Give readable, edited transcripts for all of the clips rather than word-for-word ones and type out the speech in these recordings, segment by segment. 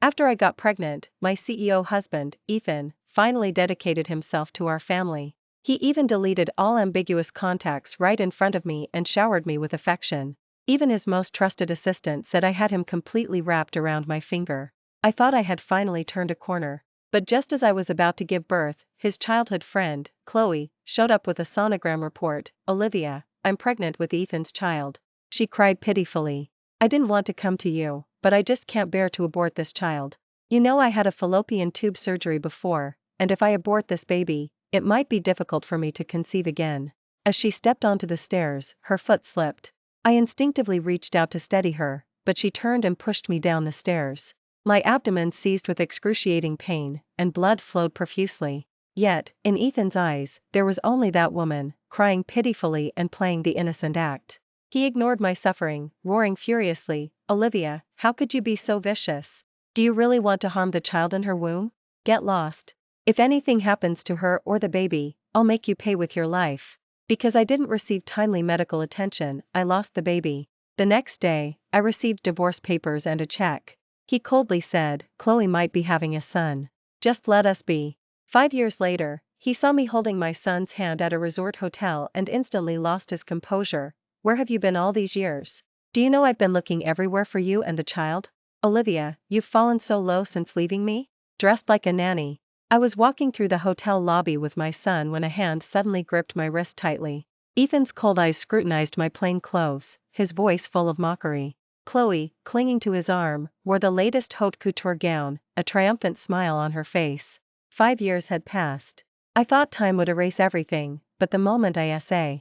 After I got pregnant, my CEO husband, Ethan, finally dedicated himself to our family. He even deleted all ambiguous contacts right in front of me and showered me with affection. Even his most trusted assistant said I had him completely wrapped around my finger. I thought I had finally turned a corner. But just as I was about to give birth, his childhood friend, Chloe, showed up with a sonogram report. "Olivia, I'm pregnant with Ethan's child." She cried pitifully. "I didn't want to come to you, but I just can't bear to abort this child. You know I had a fallopian tube surgery before, and if I abort this baby, it might be difficult for me to conceive again." As she stepped onto the stairs, her foot slipped. I instinctively reached out to steady her, but she turned and pushed me down the stairs. My abdomen seized with excruciating pain, and blood flowed profusely. Yet, in Ethan's eyes, there was only that woman, crying pitifully and playing the innocent act. He ignored my suffering, roaring furiously, "Olivia, how could you be so vicious? Do you really want to harm the child in her womb? Get lost. If anything happens to her or the baby, I'll make you pay with your life." Because I didn't receive timely medical attention, I lost the baby. The next day, I received divorce papers and a check. He coldly said, "Chloe might be having a son. Just let us be." 5 years later, he saw me holding my son's hand at a resort hotel and instantly lost his composure. "Where have you been all these years? Do you know I've been looking everywhere for you and the child? Olivia, you've fallen so low since leaving me?" Dressed like a nanny. I was walking through the hotel lobby with my son when a hand suddenly gripped my wrist tightly. Ethan's cold eyes scrutinized my plain clothes, his voice full of mockery. Chloe, clinging to his arm, wore the latest haute couture gown, a triumphant smile on her face. 5 years had passed. I thought time would erase everything, but the moment I saw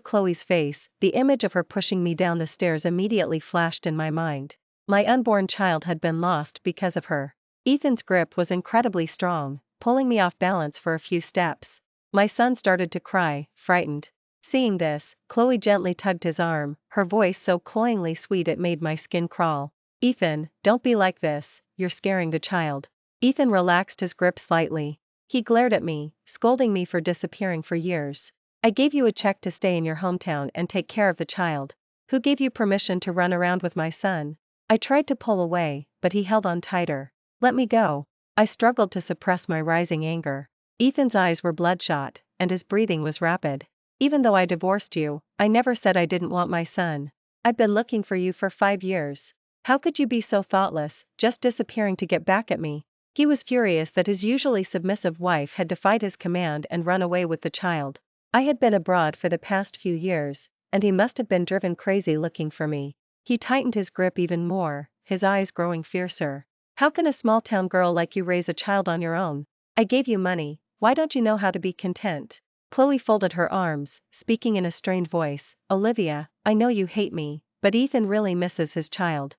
Chloe's face, the image of her pushing me down the stairs immediately flashed in my mind. My unborn child had been lost because of her. Ethan's grip was incredibly strong, pulling me off balance for a few steps. My son started to cry, frightened. Seeing this, Chloe gently tugged his arm, her voice so cloyingly sweet it made my skin crawl. "Ethan, don't be like this, you're scaring the child." Ethan relaxed his grip slightly. He glared at me, scolding me for disappearing for years. "I gave you a check to stay in your hometown and take care of the child. Who gave you permission to run around with my son?" I tried to pull away, but he held on tighter. "Let me go." I struggled to suppress my rising anger. Ethan's eyes were bloodshot, and his breathing was rapid. "Even though I divorced you, I never said I didn't want my son. I've been looking for you for 5 years. How could you be so thoughtless, just disappearing to get back at me?" He was furious that his usually submissive wife had defied his command and run away with the child. I had been abroad for the past few years, and he must have been driven crazy looking for me. He tightened his grip even more, his eyes growing fiercer. "How can a small-town girl like you raise a child on your own? I gave you money, why don't you know how to be content?" Chloe folded her arms, speaking in a strained voice. "Olivia, I know you hate me, but Ethan really misses his child."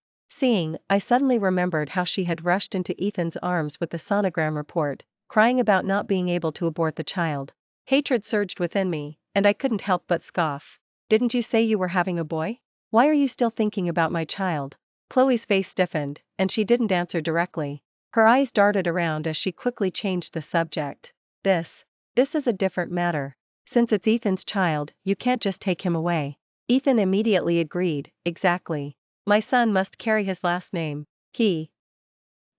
I suddenly remembered how she had rushed into Ethan's arms with the sonogram report, crying about not being able to abort the child. Hatred surged within me, and I couldn't help but scoff. "Didn't you say you were having a boy? Why are you still thinking about my child?" Chloe's face stiffened, and she didn't answer directly. Her eyes darted around as she quickly changed the subject. This is a different matter. Since it's Ethan's child, you can't just take him away." Ethan immediately agreed, "Exactly. My son must carry his last name." He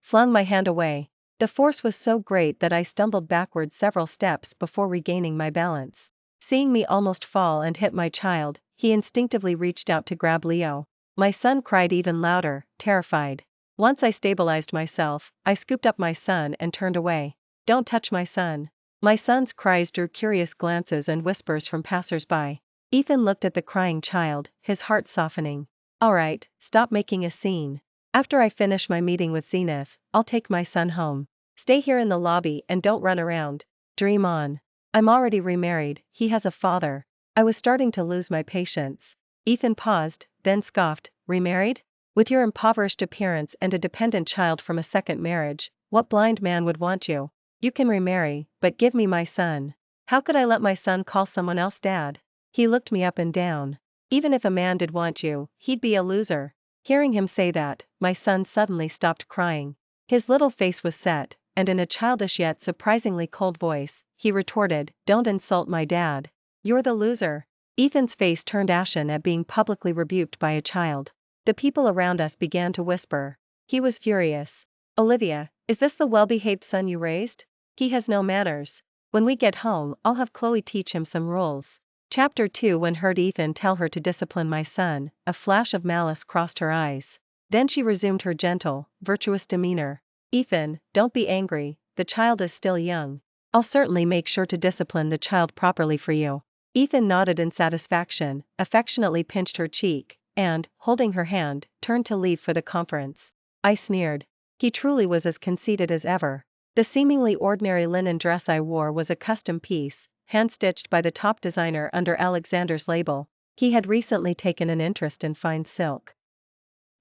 flung my hand away. The force was so great that I stumbled backward several steps before regaining my balance. Seeing me almost fall and hit my child, he instinctively reached out to grab Leo. My son cried even louder, terrified. Once I stabilized myself, I scooped up my son and turned away. "Don't touch my son." My son's cries drew curious glances and whispers from passers-by. Ethan looked at the crying child, his heart softening. "All right, stop making a scene. After I finish my meeting with Zenith, I'll take my son home. Stay here in the lobby and don't run around. Dream on. I'm already remarried, he has a father." I was starting to lose my patience. Ethan paused, then scoffed, "Remarried? With your impoverished appearance and a dependent child from a second marriage, what blind man would want you? You can remarry, but give me my son." How could I let my son call someone else dad? He looked me up and down. "Even if a man did want you, he'd be a loser." Hearing him say that, my son suddenly stopped crying. His little face was set, and in a childish yet surprisingly cold voice, he retorted, "Don't insult my dad. You're the loser." Ethan's face turned ashen at being publicly rebuked by a child. The people around us began to whisper, He was furious. Olivia, is this the well-behaved son you raised? He has no manners. When we get home, I'll have Chloe teach him some rules. Chapter 2. When heard Ethan tell her to discipline my son, a flash of malice crossed her eyes. Then she resumed her gentle, virtuous demeanor. Ethan, don't be angry, the child is still young. I'll certainly make sure to discipline the child properly for you. Ethan nodded in satisfaction, affectionately pinched her cheek, and, holding her hand, turned to leave for the conference. I sneered. He truly was as conceited as ever. The seemingly ordinary linen dress I wore was a custom piece, hand-stitched by the top designer under Alexander's label. He had recently taken an interest in fine silk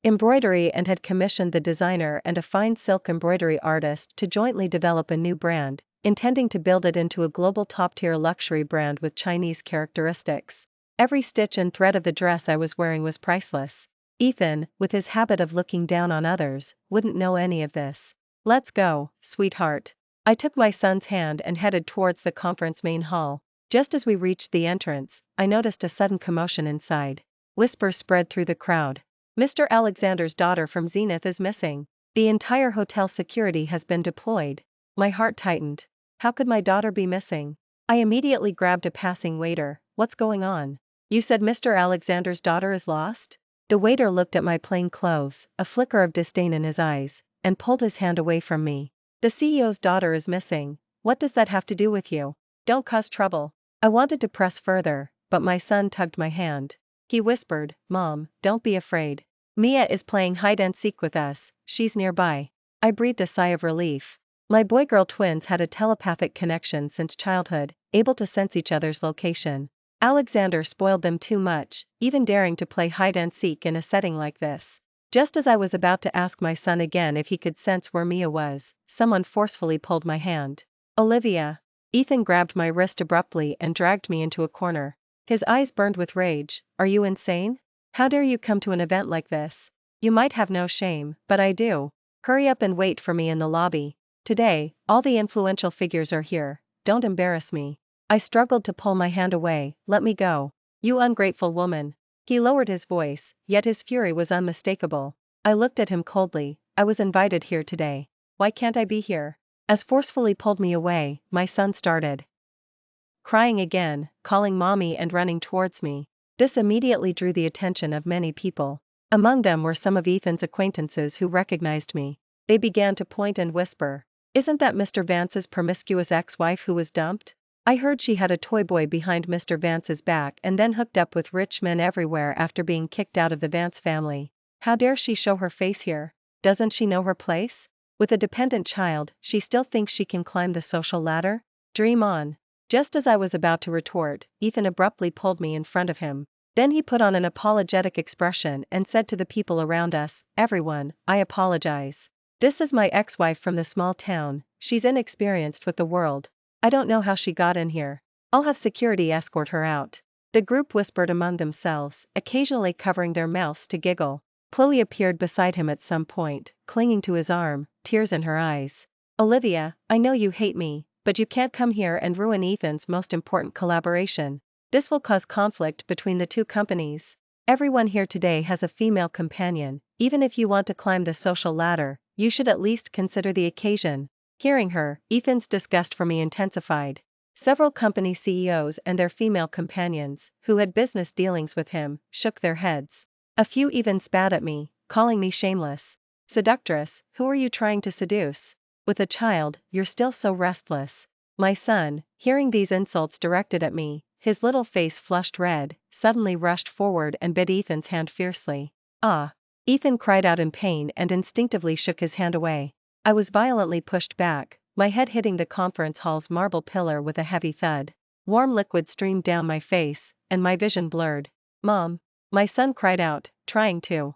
embroidery and had commissioned the designer and a fine silk embroidery artist to jointly develop a new brand, intending to build it into a global top-tier luxury brand with Chinese characteristics. Every stitch and thread of the dress I was wearing was priceless. Ethan, with his habit of looking down on others, wouldn't know any of this. Let's go, sweetheart. I took my son's hand and headed towards the conference main hall. Just as we reached the entrance, I noticed a sudden commotion inside. Whispers spread through the crowd. Mr. Alexander's daughter from Zenith is missing. The entire hotel security has been deployed. My heart tightened. How could my daughter be missing? I immediately grabbed a passing waiter. What's going on? You said Mr. Alexander's daughter is lost? The waiter looked at my plain clothes, a flicker of disdain in his eyes, and pulled his hand away from me. The CEO's daughter is missing. What does that have to do with you? Don't cause trouble. I wanted to press further, but my son tugged my hand. He whispered, Mom, don't be afraid. Mia is playing hide-and-seek with us, she's nearby. I breathed a sigh of relief. My boy-girl twins had a telepathic connection since childhood, able to sense each other's location. Alexander spoiled them too much, even daring to play hide-and-seek in a setting like this. Just as I was about to ask my son again if he could sense where Mia was, someone forcefully pulled my hand. Olivia. Ethan grabbed my wrist abruptly and dragged me into a corner. His eyes burned with rage. Are you insane? How dare you come to an event like this? You might have no shame, but I do. Hurry up and wait for me in the lobby. Today, all the influential figures are here. Don't embarrass me. I struggled to pull my hand away. Let me go. You ungrateful woman. He lowered his voice, yet his fury was unmistakable. I looked at him coldly. I was invited here today. Why can't I be here? As forcefully pulled me away, my son started crying again, calling mommy and running towards me. This immediately drew the attention of many people. Among them were some of Ethan's acquaintances who recognized me. They began to point and whisper. Isn't that Mr. Vance's promiscuous ex-wife who was dumped? I heard she had a toy boy behind Mr. Vance's back and then hooked up with rich men everywhere after being kicked out of the Vance family. How dare she show her face here? Doesn't she know her place? With a dependent child, she still thinks she can climb the social ladder? Dream on. Just as I was about to retort, Ethan abruptly pulled me in front of him. Then he put on an apologetic expression and said to the people around us, Everyone, I apologize. This is my ex-wife from the small town. She's inexperienced with the world. I don't know how she got in here. I'll have security escort her out. The group whispered among themselves, occasionally covering their mouths to giggle. Chloe appeared beside him at some point, clinging to his arm, tears in her eyes. Olivia, I know you hate me, but you can't come here and ruin Ethan's most important collaboration. This will cause conflict between the two companies. Everyone here today has a female companion. Even if you want to climb the social ladder, you should at least consider the occasion. Hearing her, Ethan's disgust for me intensified. Several company CEOs and their female companions, who had business dealings with him, shook their heads. A few even spat at me, calling me shameless. Seductress, who are you trying to seduce? With a child, you're still so restless. My son, hearing these insults directed at me, his little face flushed red, suddenly rushed forward and bit Ethan's hand fiercely. Ah! Ethan cried out in pain and instinctively shook his hand away. I was violently pushed back, my head hitting the conference hall's marble pillar with a heavy thud. Warm liquid streamed down my face, and my vision blurred. Mom! My son cried out, trying to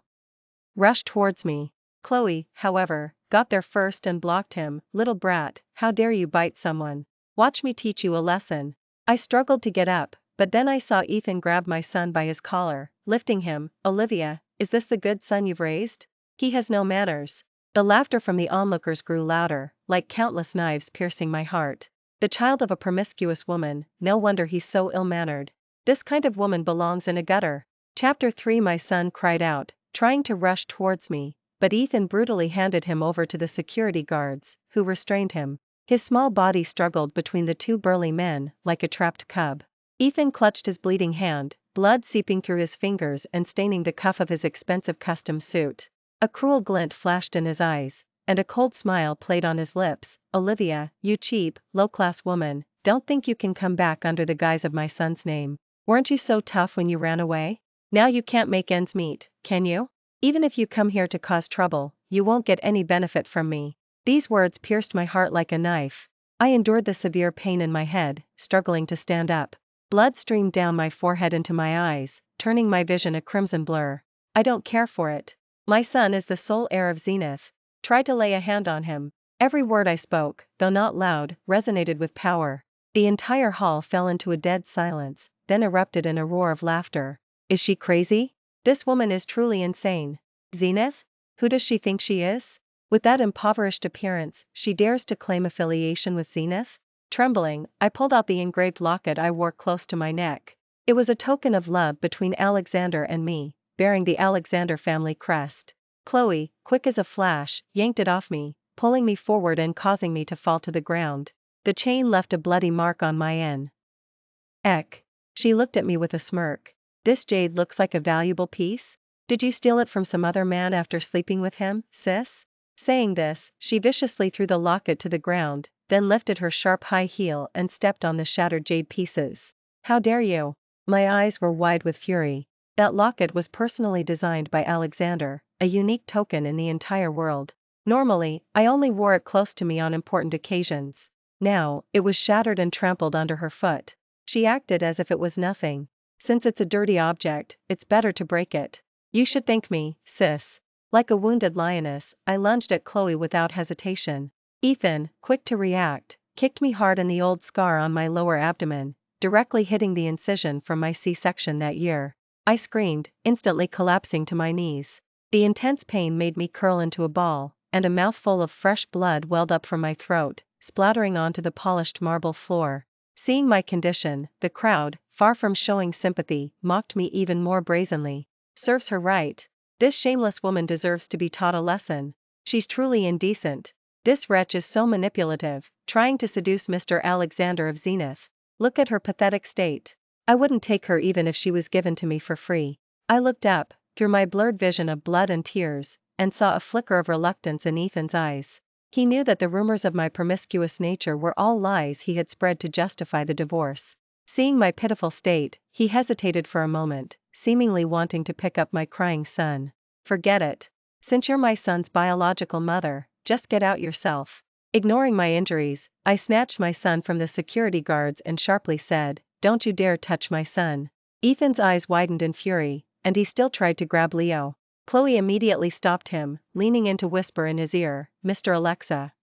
rush towards me. Chloe, however, got there first and blocked him. Little brat, how dare you bite someone? Watch me teach you a lesson. I struggled to get up, but then I saw Ethan grab my son by his collar, lifting him. Olivia, is this the good son you've raised? He has no manners. The laughter from the onlookers grew louder, like countless knives piercing my heart. The child of a promiscuous woman, no wonder he's so ill-mannered. This kind of woman belongs in a gutter. Chapter 3. My son cried out, trying to rush towards me, but Ethan brutally handed him over to the security guards, who restrained him. His small body struggled between the two burly men, like a trapped cub. Ethan clutched his bleeding hand, blood seeping through his fingers and staining the cuff of his expensive custom suit. A cruel glint flashed in his eyes, and a cold smile played on his lips. "Olivia, you cheap, low-class woman, don't think you can come back under the guise of my son's name. Weren't you so tough when you ran away? Now you can't make ends meet, can you? Even if you come here to cause trouble, you won't get any benefit from me." These words pierced my heart like a knife. I endured the severe pain in my head, struggling to stand up. Blood streamed down my forehead into my eyes, turning my vision a crimson blur. "I don't care for it. My son is the sole heir of Zenith. Try to lay a hand on him." Every word I spoke, though not loud, resonated with power. The entire hall fell into a dead silence, then erupted in a roar of laughter. "Is she crazy? This woman is truly insane. Zenith? Who does she think she is? With that impoverished appearance, she dares to claim affiliation with Zenith?" Trembling, I pulled out the engraved locket I wore close to my neck. It was a token of love between Alexander and me, bearing the Alexander family crest. Chloe, quick as a flash, yanked it off me, pulling me forward and causing me to fall to the ground. The chain left a bloody mark on my neck. She looked at me with a smirk. "This jade looks like a valuable piece? Did you steal it from some other man after sleeping with him, sis?" Saying this, she viciously threw the locket to the ground, then lifted her sharp high heel and stepped on the shattered jade pieces. "How dare you?" My eyes were wide with fury. That locket was personally designed by Alexander, a unique token in the entire world. Normally, I only wore it close to me on important occasions. Now, it was shattered and trampled under her foot. She acted as if it was nothing. "Since it's a dirty object, it's better to break it. You should thank me, sis." Like a wounded lioness, I lunged at Chloe without hesitation. Ethan, quick to react, kicked me hard in the old scar on my lower abdomen, directly hitting the incision from my C-section that year. I screamed, instantly collapsing to my knees. The intense pain made me curl into a ball, and a mouthful of fresh blood welled up from my throat, splattering onto the polished marble floor. Seeing my condition, the crowd, far from showing sympathy, mocked me even more brazenly. "Serves her right. This shameless woman deserves to be taught a lesson. She's truly indecent. This wretch is so manipulative, trying to seduce Mr. Alexander of Zenith. Look at her pathetic state. I wouldn't take her even if she was given to me for free." I looked up, through my blurred vision of blood and tears, and saw a flicker of reluctance in Ethan's eyes. He knew that the rumors of my promiscuous nature were all lies he had spread to justify the divorce. Seeing my pitiful state, he hesitated for a moment, seemingly wanting to pick up my crying son. "Forget it. Since you're my son's biological mother, just get out yourself." Ignoring my injuries, I snatched my son from the security guards and sharply said, "Don't you dare touch my son." Ethan's eyes widened in fury, and he still tried to grab Leo. Chloe immediately stopped him, leaning in to whisper in his ear, "Mr. Alexa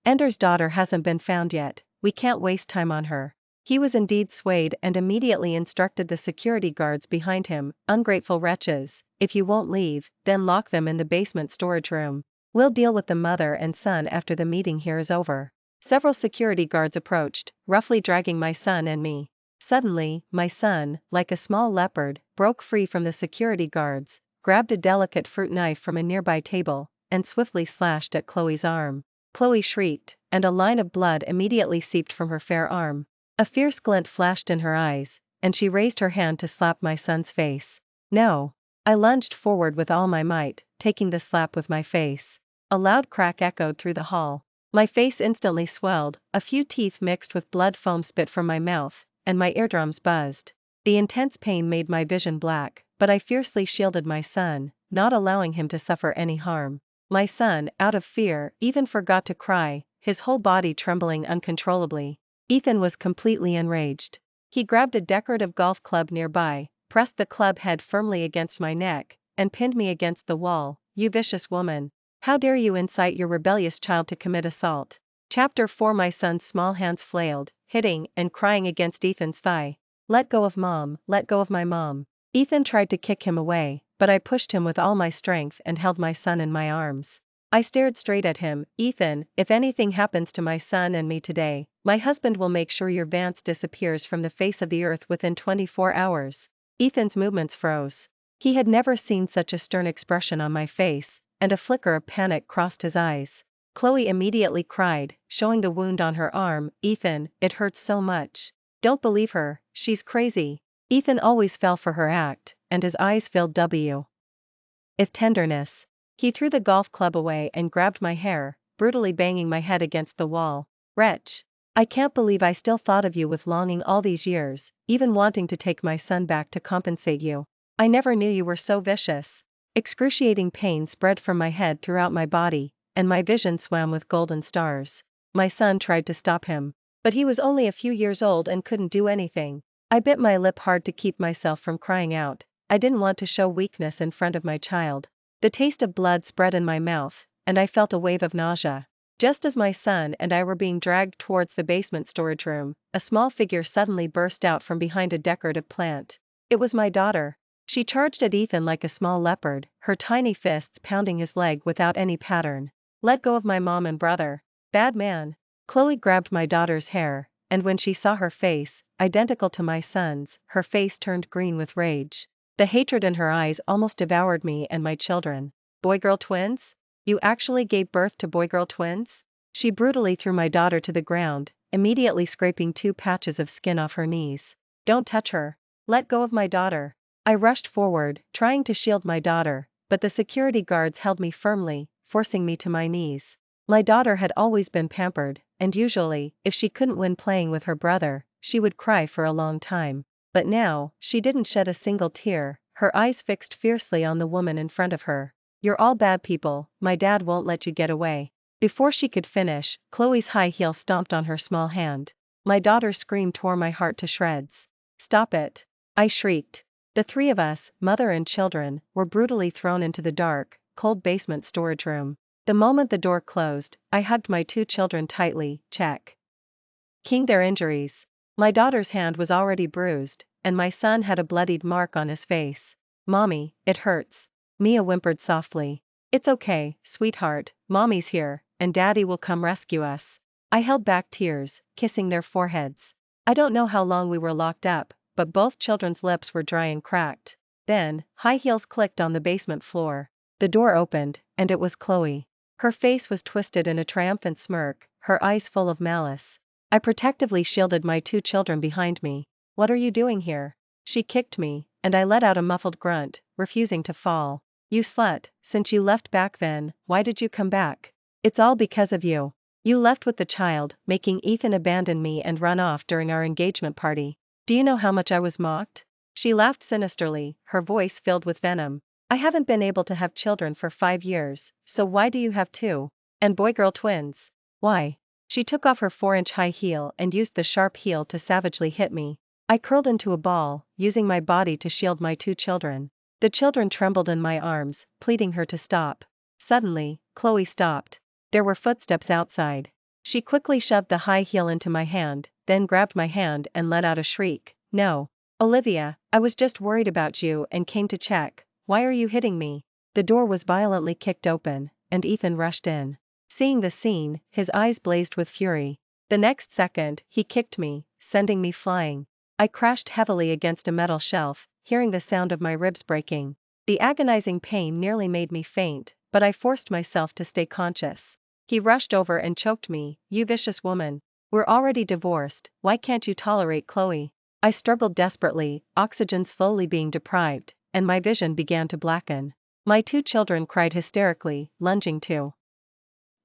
Ender's daughter hasn't been found yet, we can't waste time on her." He was indeed swayed and immediately instructed the security guards behind him, "Ungrateful wretches, if you won't leave, then lock them in the basement storage room. We'll deal with the mother and son after the meeting here is over." Several security guards approached, roughly dragging my son and me. Suddenly, my son, like a small leopard, broke free from the security guards, grabbed a delicate fruit knife from a nearby table, and swiftly slashed at Chloe's arm. Chloe shrieked, and a line of blood immediately seeped from her fair arm. A fierce glint flashed in her eyes, and she raised her hand to slap my son's face. "No." I lunged forward with all my might, taking the slap with my face. A loud crack echoed through the hall. My face instantly swelled, a few teeth mixed with blood foam spit from my mouth, and my eardrums buzzed. The intense pain made my vision black, but I fiercely shielded my son, not allowing him to suffer any harm. My son, out of fear, even forgot to cry, his whole body trembling uncontrollably. Ethan was completely enraged. He grabbed a decorative golf club nearby, pressed the club head firmly against my neck, and pinned me against the wall. "You vicious woman. How dare you incite your rebellious child to commit assault?" Chapter 4. My son's small hands flailed, hitting and crying against Ethan's thigh. "Let go of mom, let go of my mom." Ethan tried to kick him away, but I pushed him with all my strength and held my son in my arms. I stared straight at him. "Ethan, if anything happens to my son and me today, my husband will make sure your Vance disappears from the face of the earth within 24 hours. Ethan's movements froze. He had never seen such a stern expression on my face, and a flicker of panic crossed his eyes. Chloe immediately cried, showing the wound on her arm, "Ethan, it hurts so much. Don't believe her, she's crazy." Ethan always fell for her act, and his eyes filled with tenderness. He threw the golf club away and grabbed my hair, brutally banging my head against the wall. "Wretch! I can't believe I still thought of you with longing all these years, even wanting to take my son back to compensate you. I never knew you were so vicious." Excruciating pain spread from my head throughout my body, and my vision swam with golden stars. My son tried to stop him, but he was only a few years old and couldn't do anything. I bit my lip hard to keep myself from crying out. I didn't want to show weakness in front of my child. The taste of blood spread in my mouth, and I felt a wave of nausea. Just as my son and I were being dragged towards the basement storage room, a small figure suddenly burst out from behind a decorative plant. It was my daughter. She charged at Ethan like a small leopard, her tiny fists pounding his leg without any pattern. "Let go of my mom and brother. Bad man." Chloe grabbed my daughter's hair, and when she saw her face, identical to my son's, her face turned green with rage. The hatred in her eyes almost devoured me and my children. "Boy-girl twins? You actually gave birth to boy-girl twins?" She brutally threw my daughter to the ground, immediately scraping 2 patches of skin off her knees. "Don't touch her. Let go of my daughter." I rushed forward, trying to shield my daughter, but the security guards held me firmly, forcing me to my knees. My daughter had always been pampered, and usually, if she couldn't win playing with her brother, she would cry for a long time. But now, she didn't shed a single tear, her eyes fixed fiercely on the woman in front of her. "You're all bad people, my dad won't let you get away." Before she could finish, Chloe's high heel stomped on her small hand. My daughter's scream tore my heart to shreds. "Stop it!" I shrieked. The 3 of us, mother and children, were brutally thrown into the dark, cold basement storage room. The moment the door closed, I hugged my 2 children tightly, checking their injuries. My daughter's hand was already bruised, and my son had a bloodied mark on his face. "Mommy, it hurts." Mia whimpered softly. "It's okay, sweetheart, Mommy's here, and Daddy will come rescue us." I held back tears, kissing their foreheads. I don't know how long we were locked up, but both children's lips were dry and cracked. Then, high heels clicked on the basement floor. The door opened, and it was Chloe. Her face was twisted in a triumphant smirk, her eyes full of malice. I protectively shielded my 2 children behind me. "What are you doing here?" She kicked me, and I let out a muffled grunt, refusing to fall. "You slut, since you left back then, why did you come back? It's all because of you. You left with the child, making Ethan abandon me and run off during our engagement party. Do you know how much I was mocked?" She laughed sinisterly, her voice filled with venom. "I haven't been able to have children for 5 years, so why do you have 2? And boy-girl twins? Why?" She took off her 4-inch high heel and used the sharp heel to savagely hit me. I curled into a ball, using my body to shield my 2 children. The children trembled in my arms, pleading her to stop. Suddenly, Chloe stopped. There were footsteps outside. She quickly shoved the high heel into my hand, then grabbed my hand and let out a shriek. "No. Olivia, I was just worried about you and came to check. Why are you hitting me?" The door was violently kicked open, and Ethan rushed in. Seeing the scene, his eyes blazed with fury. The next second, he kicked me, sending me flying. I crashed heavily against a metal shelf, hearing the sound of my ribs breaking. The agonizing pain nearly made me faint, but I forced myself to stay conscious. He rushed over and choked me. "You vicious woman. We're already divorced, why can't you tolerate Chloe?" I struggled desperately, oxygen slowly being deprived, and my vision began to blacken. My 2 children cried hysterically, lunging to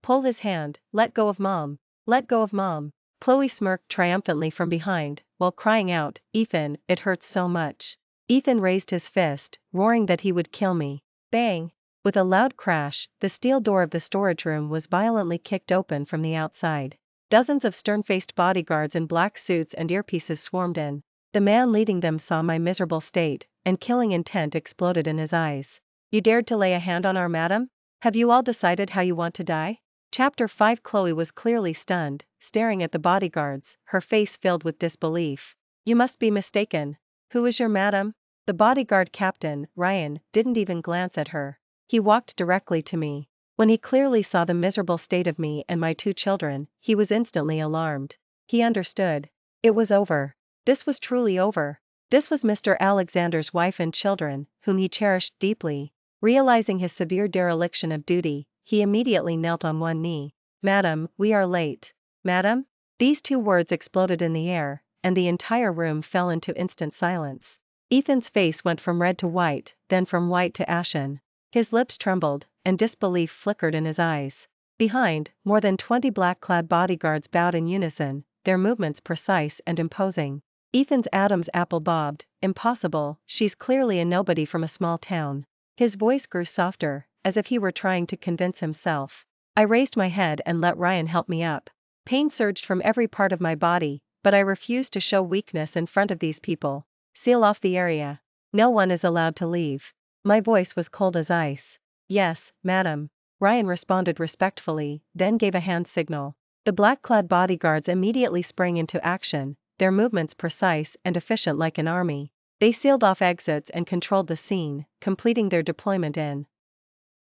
pull his hand. "Let go of Mom. Let go of Mom." Chloe smirked triumphantly from behind, while crying out, "Ethan, it hurts so much." Ethan raised his fist, roaring that he would kill me. Bang! With a loud crash, the steel door of the storage room was violently kicked open from the outside. Dozens of stern-faced bodyguards in black suits and earpieces swarmed in. The man leading them saw my miserable state, and killing intent exploded in his eyes. "You dared to lay a hand on our madam? Have you all decided how you want to die?" Chapter 5. Chloe was clearly stunned, staring at the bodyguards, her face filled with disbelief. "You must be mistaken. Who is your madam?" The bodyguard captain, Ryan, didn't even glance at her. He walked directly to me. When he clearly saw the miserable state of me and my 2 children, he was instantly alarmed. He understood. It was over. This was truly over. This was Mr. Alexander's wife and children, whom he cherished deeply. Realizing his severe dereliction of duty, he immediately knelt on one knee. "Madam, we are late." "Madam?" These two words exploded in the air, and the entire room fell into instant silence. Ethan's face went from red to white, then from white to ashen. His lips trembled, and disbelief flickered in his eyes. Behind, more than 20 black-clad bodyguards bowed in unison, their movements precise and imposing. Ethan's Adam's apple bobbed. "Impossible, she's clearly a nobody from a small town." His voice grew softer, as if he were trying to convince himself. I raised my head and let Ryan help me up. Pain surged from every part of my body, but I refused to show weakness in front of these people. "Seal off the area. No one is allowed to leave." My voice was cold as ice. "Yes, madam." Ryan responded respectfully, then gave a hand signal. The black-clad bodyguards immediately sprang into action, their movements precise and efficient like an army. They sealed off exits and controlled the scene, completing their deployment in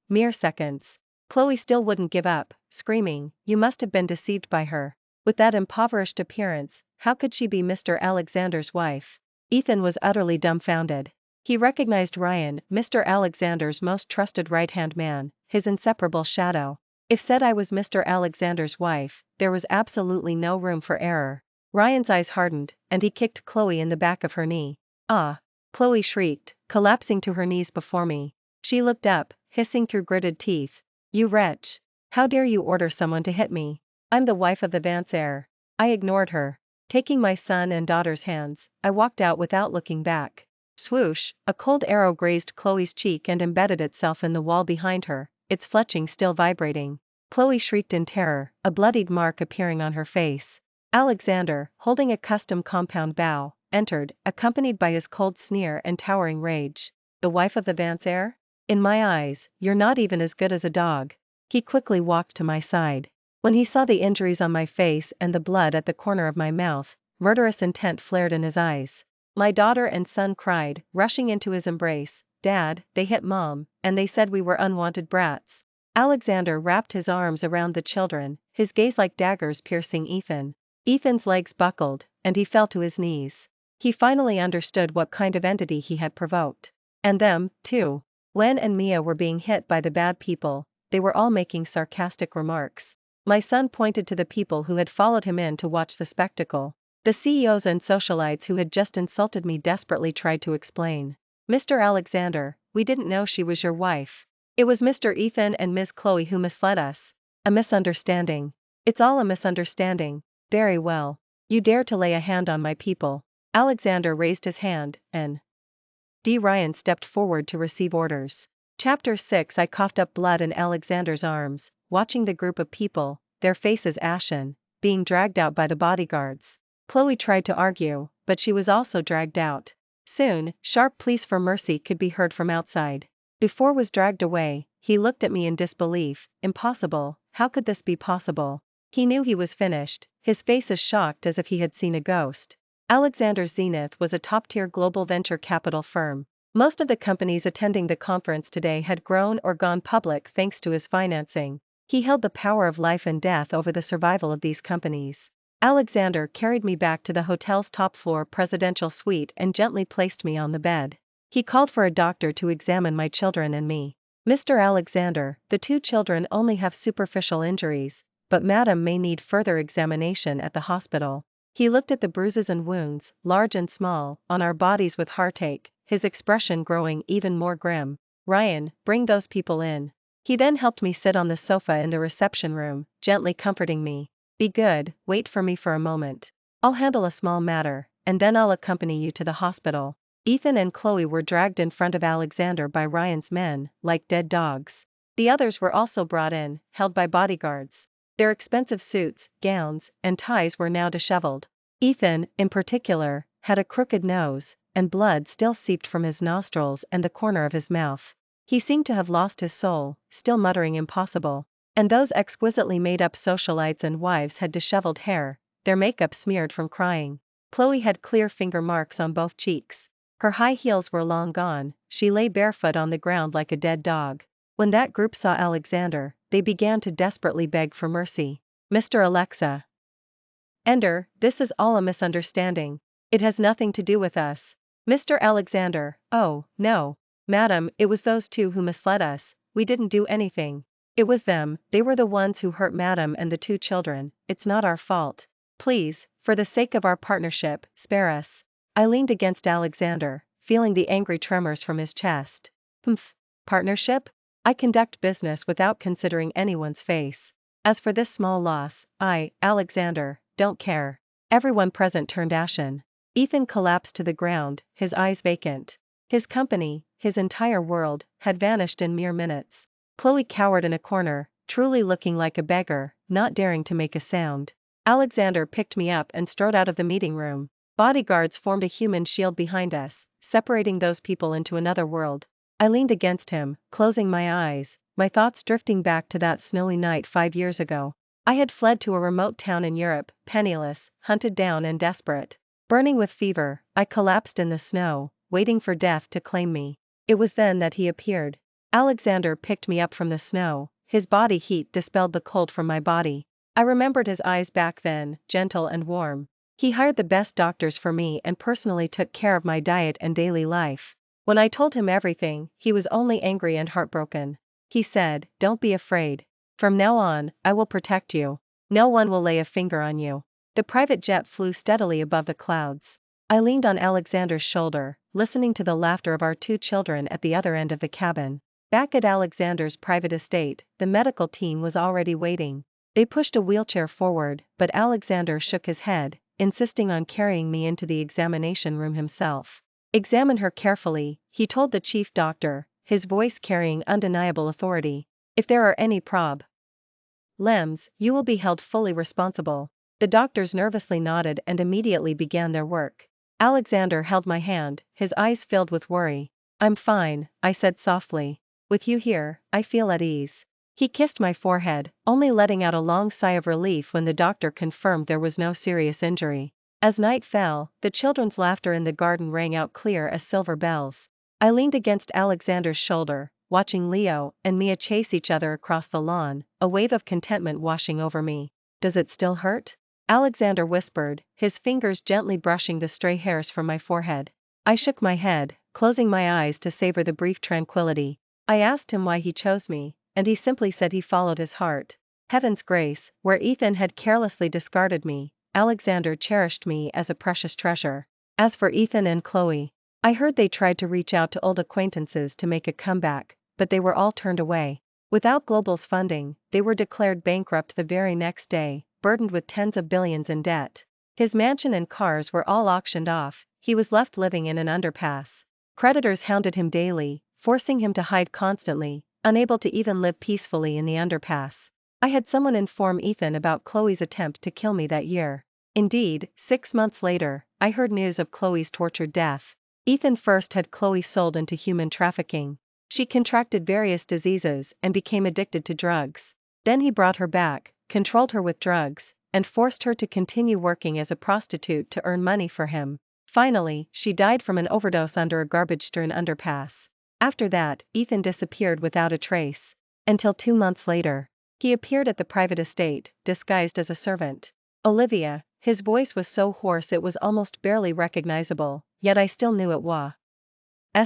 mere seconds. Chloe still wouldn't give up, screaming, "You must have been deceived by her. With that impoverished appearance, how could she be Mr. Alexander's wife?" Ethan was utterly dumbfounded. He recognized Ryan, Mr. Alexander's most trusted right-hand man, his inseparable shadow. If said I was Mr. Alexander's wife, there was absolutely no room for error. Ryan's eyes hardened, and he kicked Chloe in the back of her knee. "Ah!" Chloe shrieked, collapsing to her knees before me. She looked up, hissing through gritted teeth. "You wretch! How dare you order someone to hit me? I'm the wife of the Vance heir." I ignored her. Taking my son and daughter's hands, I walked out without looking back. Swoosh! A cold arrow grazed Chloe's cheek and embedded itself in the wall behind her, its fletching still vibrating. Chloe shrieked in terror, a bloodied mark appearing on her face. Alexander, holding a custom compound bow, entered, accompanied by his cold sneer and towering rage. "The wife of the Vance heir? In my eyes, you're not even as good as a dog." He quickly walked to my side. When he saw the injuries on my face and the blood at the corner of my mouth, murderous intent flared in his eyes. My daughter and son cried, rushing into his embrace, "Dad, they hit Mom, and they said we were unwanted brats." Alexander wrapped his arms around the children, his gaze like daggers piercing Ethan. Ethan's legs buckled, and he fell to his knees. He finally understood what kind of entity he had provoked. And them, too. Wen and Mia were being hit by the bad people, they were all making sarcastic remarks. My son pointed to the people who had followed him in to watch the spectacle. The CEOs and socialites who had just insulted me desperately tried to explain. "Mr. Alexander, we didn't know she was your wife. It was Mr. Ethan and Ms. Chloe who misled us. A misunderstanding. It's all a misunderstanding." "Very well. You dare to lay a hand on my people." Alexander raised his hand, and Ryan stepped forward to receive orders. Chapter 6. I coughed up blood in Alexander's arms, watching the group of people, their faces ashen, being dragged out by the bodyguards. Chloe tried to argue, but she was also dragged out. Soon, sharp pleas for mercy could be heard from outside. Before was dragged away, he looked at me in disbelief. "Impossible, how could this be possible?" He knew he was finished, his face as shocked as if he had seen a ghost. Alexander Zenith was a top-tier global venture capital firm. Most of the companies attending the conference today had grown or gone public thanks to his financing. He held the power of life and death over the survival of these companies. Alexander carried me back to the hotel's top-floor presidential suite and gently placed me on the bed. He called for a doctor to examine my children and me. "Mr. Alexander, the two children only have superficial injuries, but Madam may need further examination at the hospital." He looked at the bruises and wounds, large and small, on our bodies with heartache, his expression growing even more grim. "Ryan, bring those people in." He then helped me sit on the sofa in the reception room, gently comforting me. "Be good, wait for me for a moment. I'll handle a small matter, and then I'll accompany you to the hospital." Ethan and Chloe were dragged in front of Alexander by Ryan's men, like dead dogs. The others were also brought in, held by bodyguards. Their expensive suits, gowns, and ties were now disheveled. Ethan, in particular, had a crooked nose, and blood still seeped from his nostrils and the corner of his mouth. He seemed to have lost his soul, still muttering impossible. And those exquisitely made-up socialites and wives had disheveled hair, their makeup smeared from crying. Chloe had clear finger marks on both cheeks. Her high heels were long gone, she lay barefoot on the ground like a dead dog. When that group saw Alexander, they began to desperately beg for mercy. "Mr. Alexa Ender, this is all a misunderstanding. It has nothing to do with us. Mr. Alexander, oh, no. Madam, it was those two who misled us, we didn't do anything. It was them, they were the ones who hurt Madam and the two children, it's not our fault. Please, for the sake of our partnership, spare us. I leaned against Alexander, feeling the angry tremors from his chest. Humph. Partnership? I conduct business without considering anyone's face. As for this small loss, Alexander, don't care. Everyone present turned ashen. Ethan collapsed to the ground, his eyes vacant. His company, his entire world, had vanished in mere minutes. Chloe cowered in a corner, truly looking like a beggar, not daring to make a sound. Alexander picked me up and strode out of the meeting room. Bodyguards formed a human shield behind us, separating those people into another world. I leaned against him, closing my eyes, my thoughts drifting back to that snowy night 5 years ago. I had fled to a remote town in Europe, penniless, hunted down and desperate. Burning with fever, I collapsed in the snow, waiting for death to claim me. It was then that he appeared. Alexander picked me up from the snow, his body heat dispelled the cold from my body. I remembered his eyes back then, gentle and warm. He hired the best doctors for me and personally took care of my diet and daily life. When I told him everything, he was only angry and heartbroken. He said, "Don't be afraid. From now on, I will protect you. No one will lay a finger on you." The private jet flew steadily above the clouds. I leaned on Alexander's shoulder, listening to the laughter of our two children at the other end of the cabin. Back at Alexander's private estate, the medical team was already waiting. They pushed a wheelchair forward, but Alexander shook his head, insisting on carrying me into the examination room himself. "Examine her carefully," he told the chief doctor, his voice carrying undeniable authority. "If there are any problems, you will be held fully responsible." The doctors nervously nodded and immediately began their work. Alexander held my hand, his eyes filled with worry. "I'm fine," I said softly. "With you here, I feel at ease." He kissed my forehead, only letting out a long sigh of relief when the doctor confirmed there was no serious injury. As night fell, the children's laughter in the garden rang out clear as silver bells. I leaned against Alexander's shoulder, watching Leo and Mia chase each other across the lawn, a wave of contentment washing over me. "Does it still hurt?" Alexander whispered, his fingers gently brushing the stray hairs from my forehead. I shook my head, closing my eyes to savor the brief tranquility. I asked him why he chose me, and he simply said he followed his heart. Heaven's grace, where Ethan had carelessly discarded me, Alexander cherished me as a precious treasure. As for Ethan and Chloe, I heard they tried to reach out to old acquaintances to make a comeback, but they were all turned away. Without Global's funding, they were declared bankrupt the very next day, burdened with tens of billions in debt. His mansion and cars were all auctioned off, he was left living in an underpass. Creditors hounded him daily, forcing him to hide constantly, unable to even live peacefully in the underpass. I had someone inform Ethan about Chloe's attempt to kill me that year. Indeed, 6 months later, I heard news of Chloe's tortured death. Ethan first had Chloe sold into human trafficking. She contracted various diseases and became addicted to drugs. Then he brought her back, controlled her with drugs, and forced her to continue working as a prostitute to earn money for him. Finally, she died from an overdose under a garbage-strewn underpass. After that, Ethan disappeared without a trace. Until 2 months later. He appeared at the private estate, disguised as a servant. "Olivia," his voice was so hoarse it was almost barely recognizable, yet I still knew it was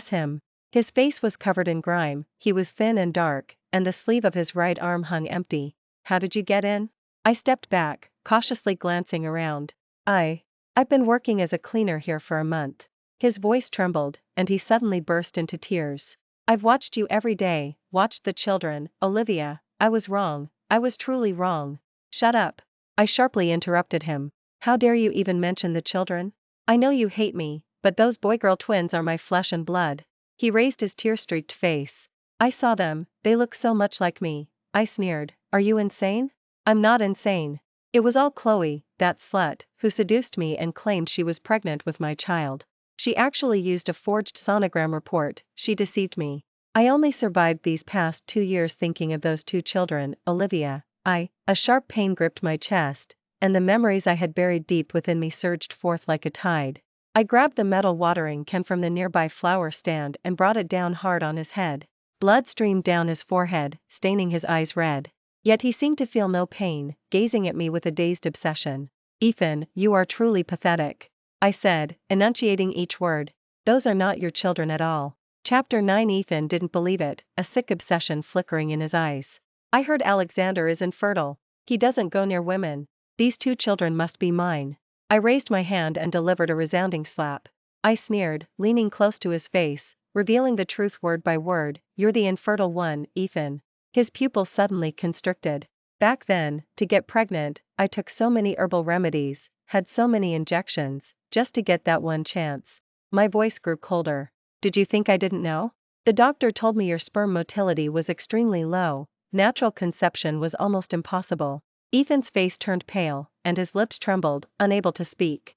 him. His face was covered in grime, he was thin and dark, and the sleeve of his right arm hung empty. "How did you get in?" I stepped back, cautiously glancing around. I've been working as a cleaner here for a month." His voice trembled, and he suddenly burst into tears. "I've watched you every day, watched the children, Olivia. I was wrong, I was truly wrong." "Shut up!" I sharply interrupted him. "How dare you even mention the children? I know you hate me, but those boy-girl twins are my flesh and blood." He raised his tear-streaked face. "I saw them, they look so much like me." I sneered. "Are you insane?" "I'm not insane. It was all Chloe, that slut, who seduced me and claimed she was pregnant with my child. She actually used a forged sonogram report, she deceived me. I only survived these past 2 years thinking of those two children, Olivia." A sharp pain gripped my chest, and the memories I had buried deep within me surged forth like a tide. I grabbed the metal watering can from the nearby flower stand and brought it down hard on his head. Blood streamed down his forehead, staining his eyes red. Yet he seemed to feel no pain, gazing at me with a dazed obsession. "Ethan, you are truly pathetic," I said, enunciating each word. "Those are not your children at all." Chapter 9. Ethan didn't believe it, a sick obsession flickering in his eyes. I heard Alexander is infertile. He doesn't go near women. These 2 children must be mine. I raised my hand and delivered a resounding slap. I sneered, leaning close to his face, revealing the truth word by word. You're the infertile one, Ethan. His pupils suddenly constricted. Back then, to get pregnant, I took so many herbal remedies, had so many injections, just to get that one chance. My voice grew colder. Did you think I didn't know? The doctor told me your sperm motility was extremely low, natural conception was almost impossible. Ethan's face turned pale, and his lips trembled, unable to speak.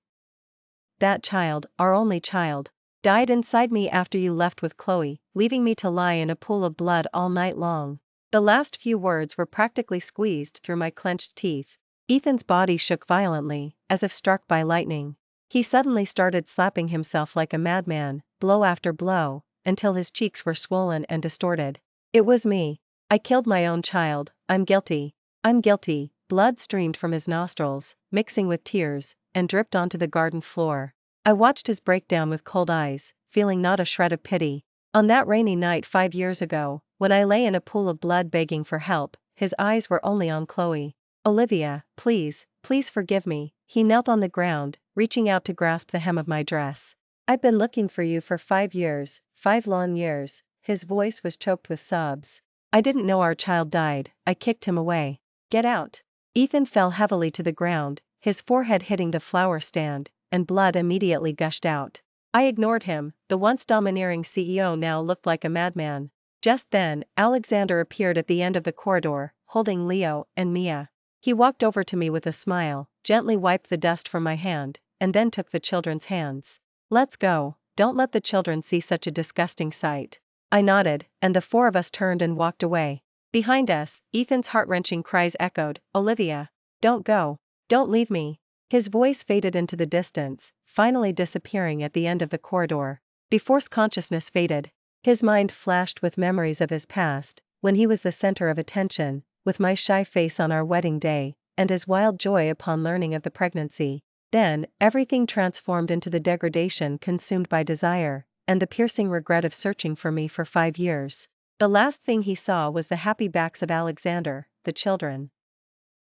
That child, our only child, died inside me after you left with Chloe, leaving me to lie in a pool of blood all night long. The last few words were practically squeezed through my clenched teeth. Ethan's body shook violently, as if struck by lightning. He suddenly started slapping himself like a madman, blow after blow, until his cheeks were swollen and distorted. It was me. I killed my own child. I'm guilty. I'm guilty. Blood streamed from his nostrils, mixing with tears, and dripped onto the garden floor. I watched his breakdown with cold eyes, feeling not a shred of pity. On that rainy night 5 years ago, when I lay in a pool of blood begging for help, his eyes were only on Chloe. Olivia, please, please forgive me. He knelt on the ground, reaching out to grasp the hem of my dress. I've been looking for you for 5 years, 5 long years. His voice was choked with sobs. I didn't know our child died. I kicked him away. Get out. Ethan fell heavily to the ground, his forehead hitting the flower stand, and blood immediately gushed out. I ignored him. The once domineering CEO now looked like a madman. Just then, Alexander appeared at the end of the corridor, holding Leo and Mia. He walked over to me with a smile, gently wiped the dust from my hand, and then took the children's hands. Let's go, don't let the children see such a disgusting sight. I nodded, and the 4 of us turned and walked away. Behind us, Ethan's heart-wrenching cries echoed, Olivia, don't go, don't leave me. His voice faded into the distance, finally disappearing at the end of the corridor. Before consciousness faded, his mind flashed with memories of his past, when he was the center of attention, with my shy face on our wedding day, and his wild joy upon learning of the pregnancy. Then, everything transformed into the degradation consumed by desire, and the piercing regret of searching for me for 5 years. The last thing he saw was the happy backs of Alexander, the children,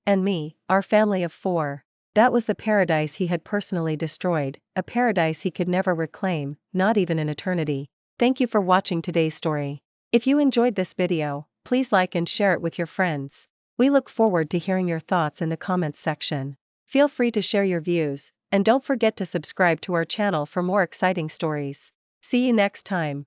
and me, our family of 4. That was the paradise he had personally destroyed, a paradise he could never reclaim, not even in eternity. Thank you for watching today's story. If you enjoyed this video, please like and share it with your friends. We look forward to hearing your thoughts in the comments section. Feel free to share your views, and don't forget to subscribe to our channel for more exciting stories. See you next time.